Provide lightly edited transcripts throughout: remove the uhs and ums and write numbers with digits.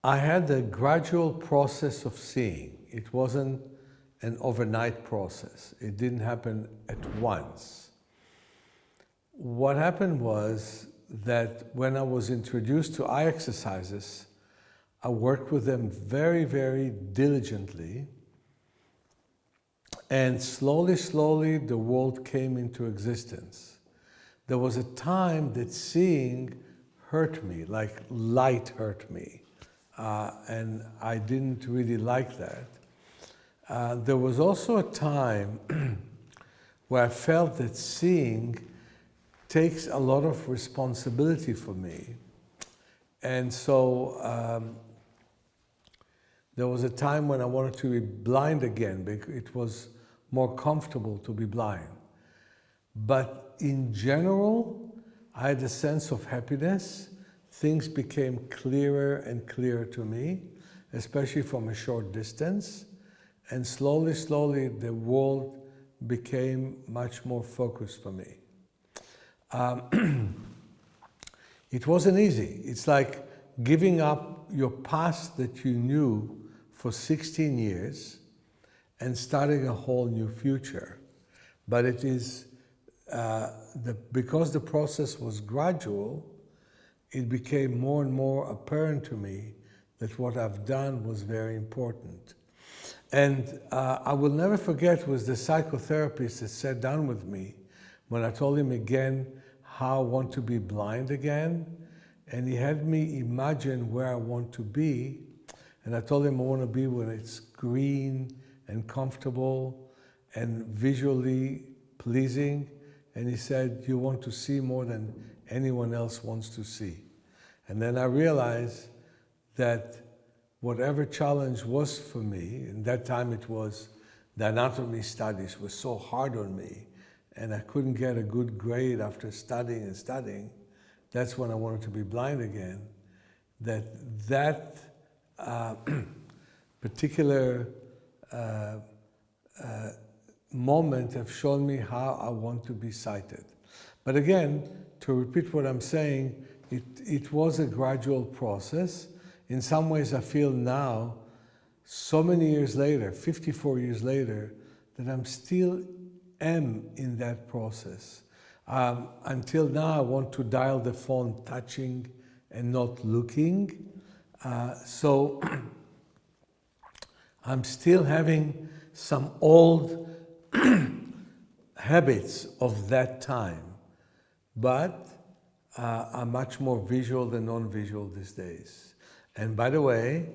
I had a gradual process of seeing. It wasn't an overnight process. It didn't happen at once. What happened was that when I was introduced to eye exercises, I worked with them very, very diligently. And slowly, slowly, the world came into existence. There was a time that seeing hurt me, like light hurt me. And I didn't really like that. There was also a time where I felt that seeing takes a lot of responsibility for me. And so there was a time when I wanted to be blind again because it was more comfortable to be blind. But in general, I had a sense of happiness. Things became clearer and clearer to me, especially from a short distance. And slowly, slowly, the world became much more focused for me. It wasn't easy. It's like giving up your past that you knew for 16 years and starting a whole new future. But it is, because the process was gradual, it became more and more apparent to me that what I've done was very important. And I will never forget was the psychotherapist that sat down with me when I told him again how I want to be blind again. And he had me imagine where I want to be. And I told him I want to be when it's green and comfortable and visually pleasing. And he said, you want to see more than anyone else wants to see. And then I realized that whatever challenge was for me, and that time it was the anatomy studies were so hard on me, and I couldn't get a good grade after studying and studying. That's when I wanted to be blind again. That particular moment have shown me how I want to be sighted. But again, to repeat what I'm saying, it was a gradual process. In some ways, I feel now, so many years later, 54 years later, that I'm still am in that process. Until now, I want to dial the phone touching and not looking. So I'm still having some old habits of that time, but I'm much more visual than non-visual these days. And by the way,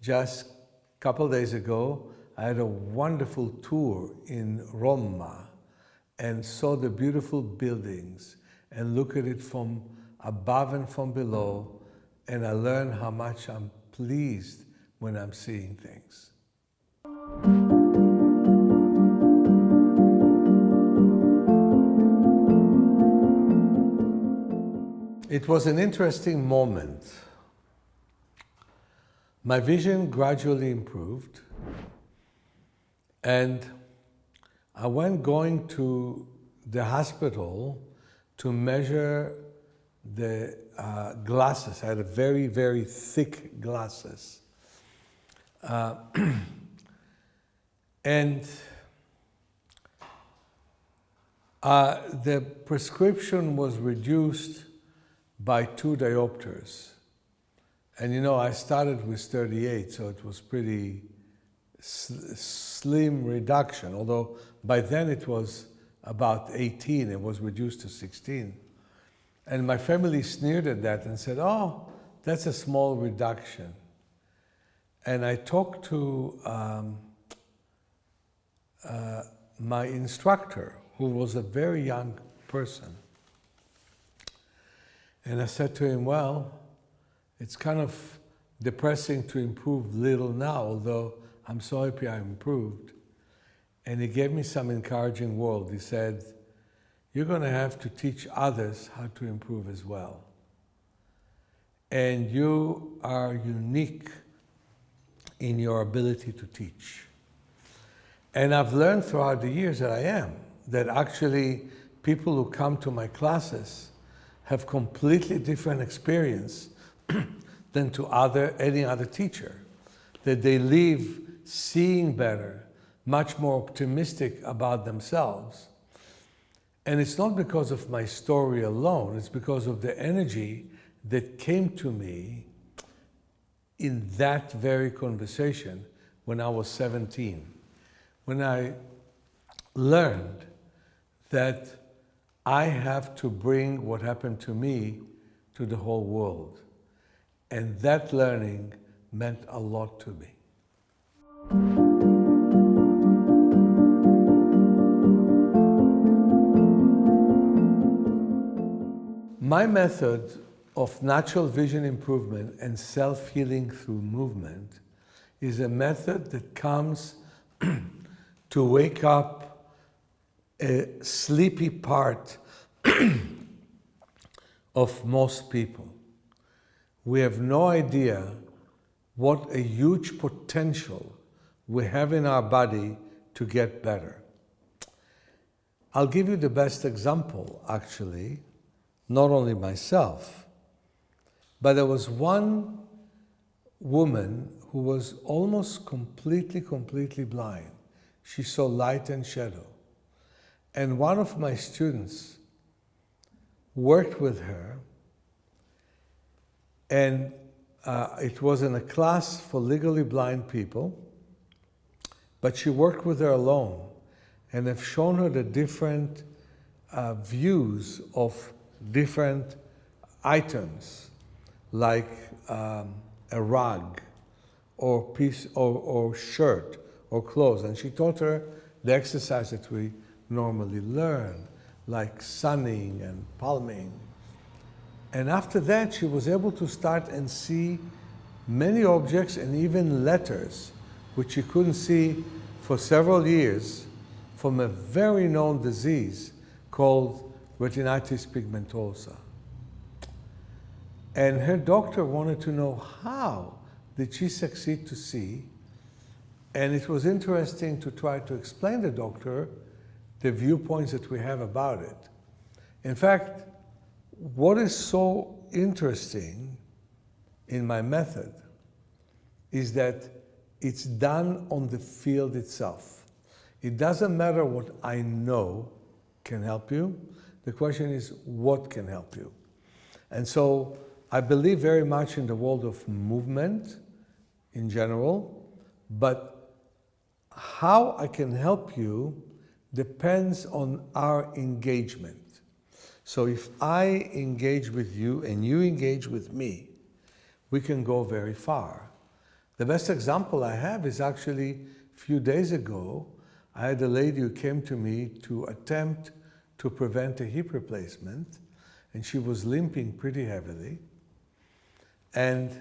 just a couple days ago, I had a wonderful tour in Roma and saw the beautiful buildings and look at it from above and from below, and I learned how much I'm pleased when I'm seeing things. It was an interesting moment. My vision gradually improved, and I went going to the hospital to measure the glasses. I had very, very thick glasses. And the prescription was reduced by 2 diopters. And you know, I started with 38, so it was pretty slim reduction, although by then it was about 18, it was reduced to 16. And my family sneered at that and said, oh, that's a small reduction. And I talked to my instructor, who was a very young person. And I said to him, well, it's kind of depressing to improve little now, although I'm so happy I improved. And he gave me some encouraging words. He said, you're going to have to teach others how to improve as well. And you are unique in your ability to teach. And I've learned throughout the years that I am, that actually people who come to my classes have completely different experience than to any other teacher. That they leave seeing better, much more optimistic about themselves. And it's not because of my story alone, it's because of the energy that came to me in that very conversation when I was 17. When I learned that I have to bring what happened to me to the whole world. And that learning meant a lot to me. My method of natural vision improvement and self-healing through movement is a method that comes to wake up a sleepy part of most people. We have no idea what a huge potential we have in our body to get better. I'll give you the best example, actually, not only myself, but there was one woman who was almost completely blind. She saw light and shadow. And one of my students worked with her, and it was in a class for legally blind people, but she worked with her alone, and have shown her the different views of different items, like a rug, or piece, or shirt, or clothes. And she taught her the exercise that we normally learn, like sunning and palming. And after that, she was able to start and see many objects and even letters, which she couldn't see for several years, from a very known disease called retinitis pigmentosa. And her doctor wanted to know how did she succeed to see. And it was interesting to try to explain to the doctor the viewpoints that we have about it. In fact, what is so interesting in my method is that it's done on the field itself. It doesn't matter what I know can help you. The question is, what can help you? And so I believe very much in the world of movement in general, but how I can help you depends on our engagement. So if I engage with you and you engage with me, we can go very far. The best example I have is actually a few days ago, I had a lady who came to me to attempt to prevent a hip replacement, and she was limping pretty heavily. And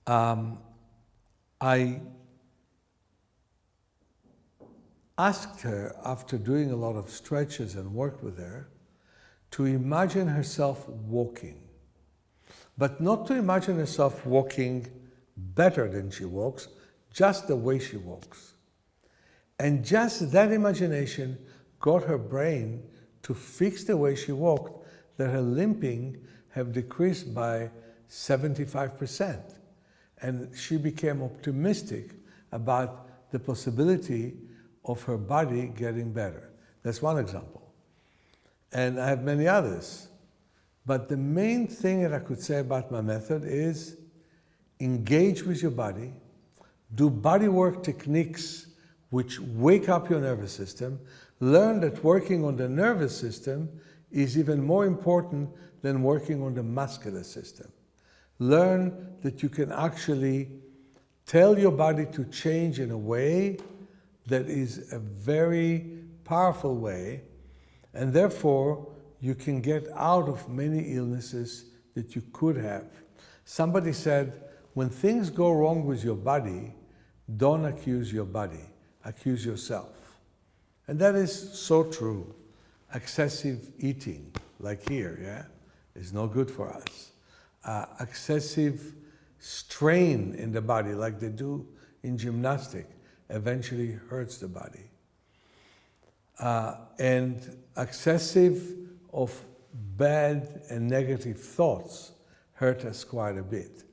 I asked her, after doing a lot of stretches and work with her, to imagine herself walking. But not to imagine herself walking better than she walks, just the way she walks. And just that imagination got her brain to fix the way she walked, that her limping have decreased by 75%. And she became optimistic about the possibility of her body getting better. That's one example. And I have many others. But the main thing that I could say about my method is engage with your body, do body work techniques which wake up your nervous system, learn that working on the nervous system is even more important than working on the muscular system. Learn that you can actually tell your body to change in a way that is a very powerful way, and therefore you can get out of many illnesses that you could have. Somebody said, when things go wrong with your body, don't accuse your body, accuse yourself. And that is so true. Excessive eating, like here, yeah, is no good for us. Excessive strain in the body, like they do in gymnastics, eventually hurts the body. And excessive of bad and negative thoughts hurt us quite a bit.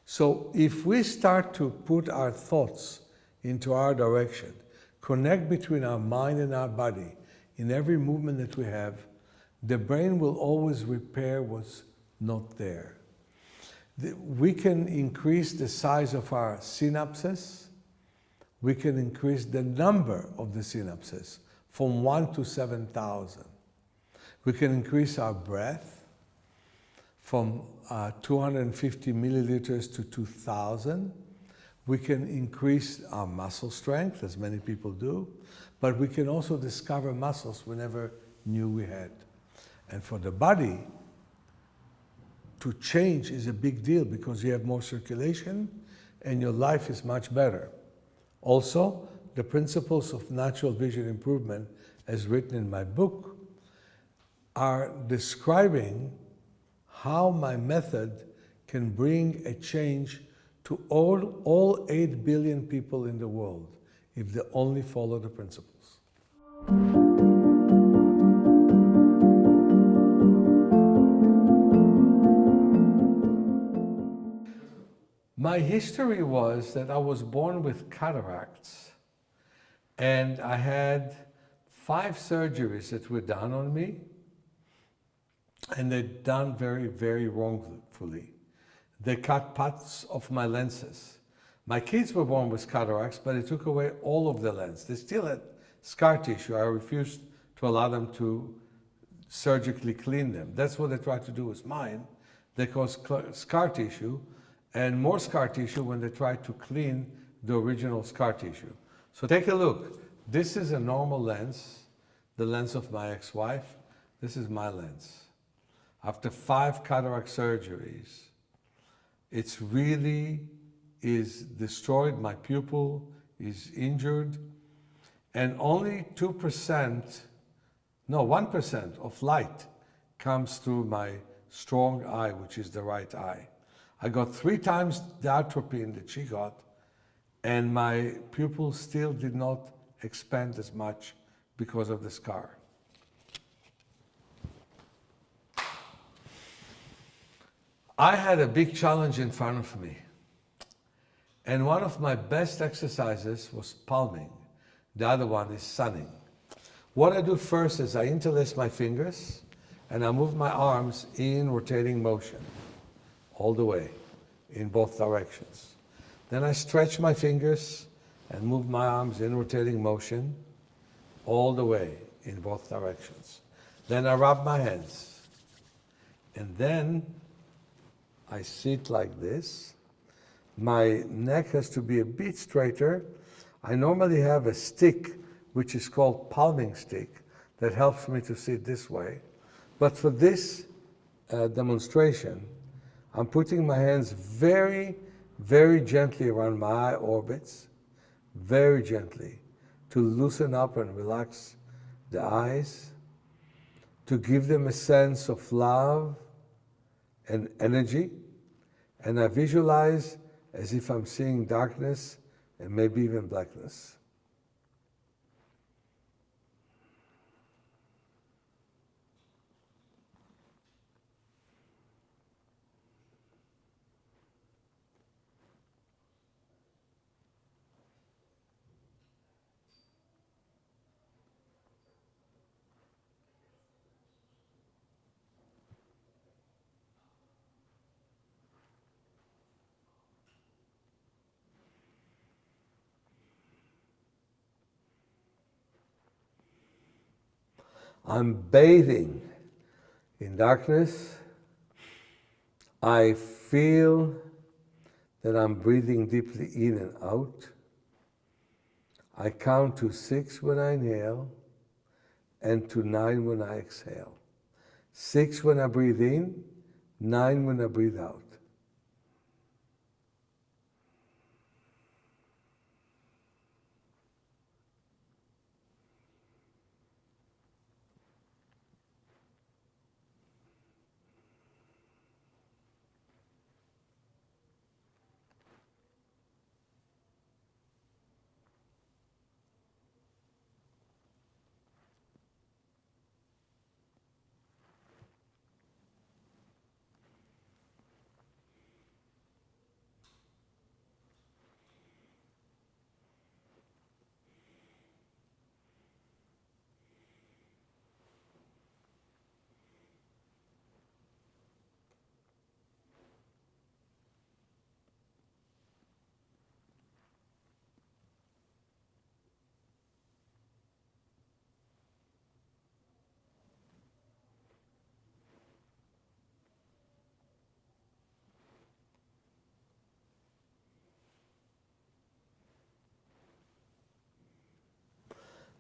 So if we start to put our thoughts into our direction, connect between our mind and our body in every movement that we have, the brain will always repair what's not there. We can increase the size of our synapses. We can increase the number of the synapses from 1 to 7,000. We can increase our breath from 250 milliliters to 2,000. We can increase our muscle strength, as many people do, but we can also discover muscles we never knew we had. And for the body, to change is a big deal because you have more circulation and your life is much better. Also, the principles of natural vision improvement, as written in my book, are describing how my method can bring a change to all 8 billion people in the world if they only follow the principles. My history was that I was born with cataracts, and I had 5 surgeries that were done on me, and they're done very, very wrongfully. They cut parts of my lenses. My kids were born with cataracts, but it took away all of the lens. They still had scar tissue. I refused to allow them to surgically clean them. That's what they tried to do with mine. They caused scar tissue, and more scar tissue when they tried to clean the original scar tissue. So take a look. This is a normal lens, the lens of my ex-wife. This is my lens. After 5 cataract surgeries, it's really is destroyed. My pupil is injured, and only 1% of light comes through my strong eye, which is the right eye. I got 3 times the atrophy that she got, and my pupil still did not expand as much because of the scar. I had a big challenge in front of me, and one of my best exercises was palming. The other one is sunning. What I do first is I interlace my fingers and I move my arms in rotating motion all the way in both directions. Then I stretch my fingers and move my arms in rotating motion all the way in both directions. Then I rub my hands, and then I sit like this. My neck has to be a bit straighter. I normally have a stick, which is called palming stick, that helps me to sit this way. But for this demonstration, I'm putting my hands very, very gently around my eye orbits, very gently, to loosen up and relax the eyes, to give them a sense of love and energy. And I visualize as if I'm seeing darkness and maybe even blackness. I'm bathing in darkness. I feel that I'm breathing deeply in and out. I count to 6 when I inhale and to 9 when I exhale. 6 when I breathe in, 9 when I breathe out.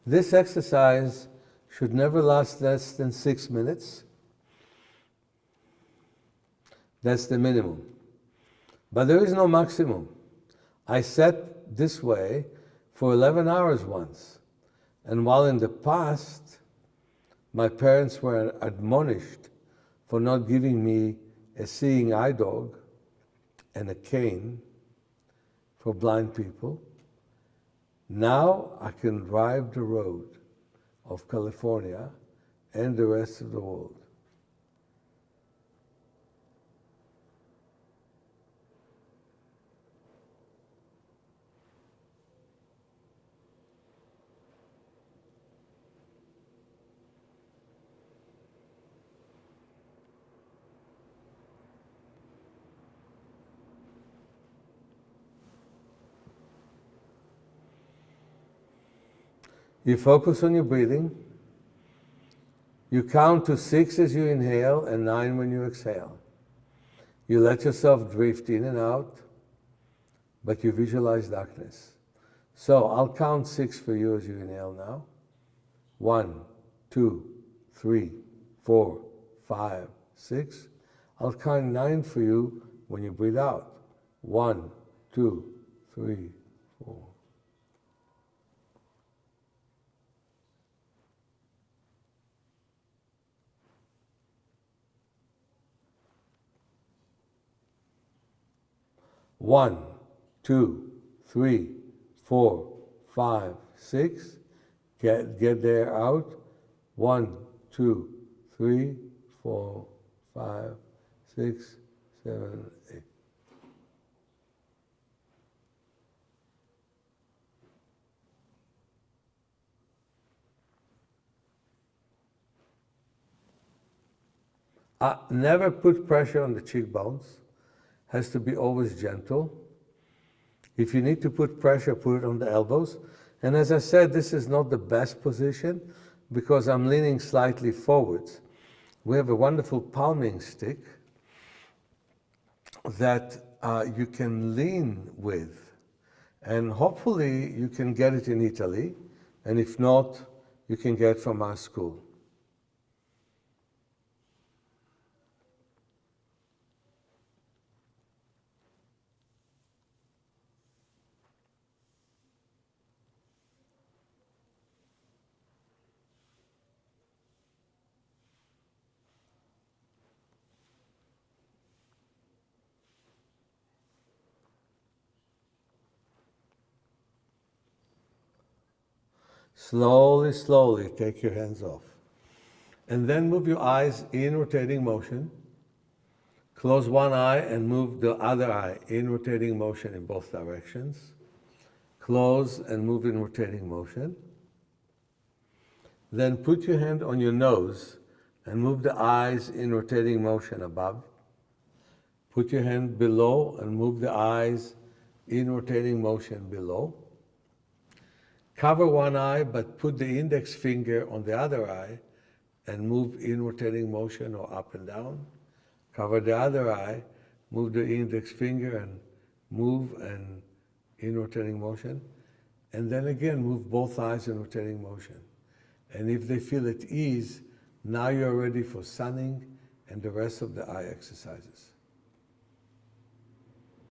This exercise should never last less than 6 minutes. That's the minimum. But there is no maximum. I sat this way for 11 hours once. And while in the past, my parents were admonished for not giving me a seeing eye dog and a cane for blind people, now I can drive the road of California and the rest of the world. You focus on your breathing. You count to 6 as you inhale and 9 when you exhale. You let yourself drift in and out, but you visualize darkness. So I'll count 6 for you as you inhale now. 1, 2, 3, 4, 5, 6. I'll count 9 for you when you breathe out. 1, 2, 3, 4. One, 2, 3, 4, 5, 6. Get there out. 1, 2, 3, 4, 5, 6, 7, 8. Never put pressure on the cheekbones. Has to be always gentle. If you need to put pressure, put it on the elbows. And as I said, this is not the best position because I'm leaning slightly forwards. We have a wonderful palming stick that you can lean with. And hopefully you can get it in Italy. And if not, you can get it from our school. Slowly, slowly take your hands off. And then move your eyes in rotating motion. Close one eye and move the other eye in rotating motion in both directions. Close and move in rotating motion. Then put your hand on your nose and move the eyes in rotating motion above. Put your hand below and move the eyes in rotating motion below. Cover one eye, but put the index finger on the other eye and move in rotating motion or up and down. Cover the other eye, move the index finger and move and in rotating motion. And then again, move both eyes in rotating motion. And if they feel at ease, now you're ready for sunning and the rest of the eye exercises.